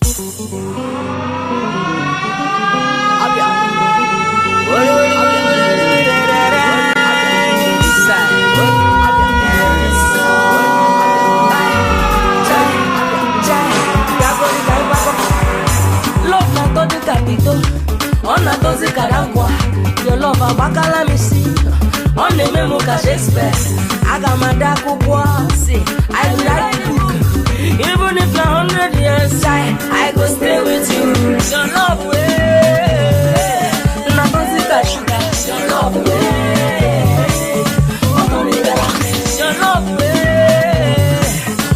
Your love a bakala me see. On the memo ka Shakespeare. I got my dark see. I like you. Even if 100 years I go stay with you. Your love way. Na music sugar. Your love way. Your love way.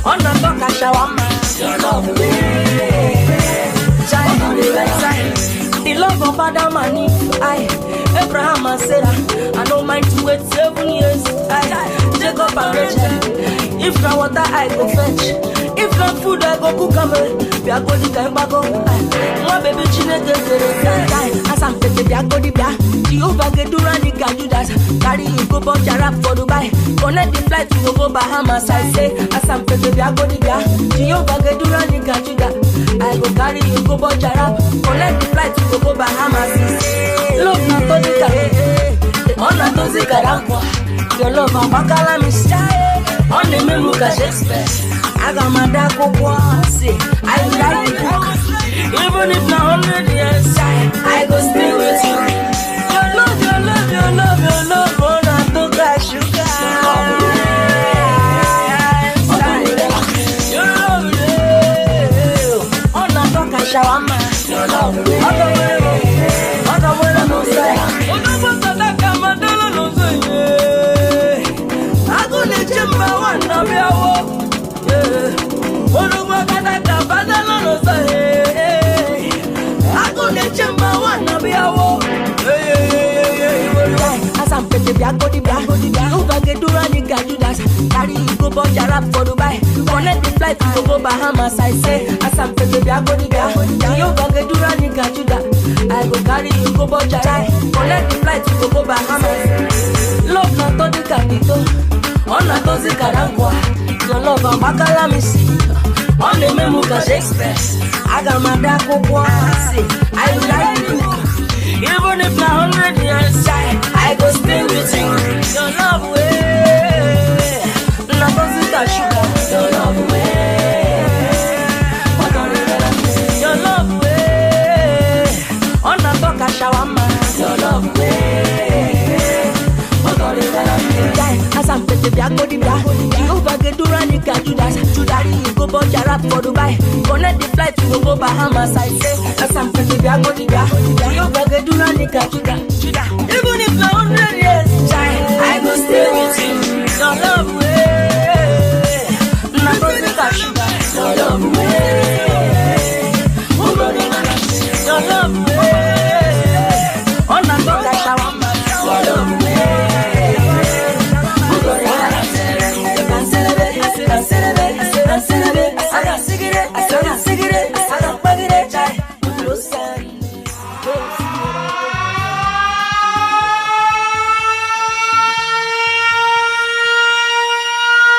On the talk shawama. Your love way. The love of Adam and Eve, Abraham and Sarah, I don't mind to wait 7 years. Jacob and Rachel, if not water I go fetch, if not food I go cook am. We are going to go. My baby Chineke as I'm taking the go the Jehovah get to run the Judas. Carry you go for Jarab for Dubai. Connect the flight to go Bahamas. I say as I'm taking the go the Jehovah get to run the Judas. I go carry you go for Jarab. Connect the flight to go Bahamas. Love na to the on na to the Caragua. Your love a bakala me style. On the memo ka Shakespeare. I got my dark say I like you. Even if not 100 years I go stay with you. Your love, your love, your love, your love. Oh, not to got sugar. Your love, oh, not to got shawama. Your love, carry you go for Jarab for Dubai. Connect the flight to go Bahamas. I say, as I'm taking the go Jehovah get to run in Kajuda. I go carry you go for Jarab. Connect the flight to go Bahamas. Love not to the capito. On na to the Caragua. Your love a bakala me see. On the memo ka Shakespeare. I got my dark say I like you. Even if not 100 years I go stay with you. Your love way. Na music sugar. Your love way. Your love way. On na talk shawama. Your love way. As I'm taking the go the Jehovah get to run the Judas. Judari you go for Jarab for Dubai. Connect the flight to go Bahamas. I say as I'm taking the go the Jehovah get to run the Judas. Even if 100 years I go stay.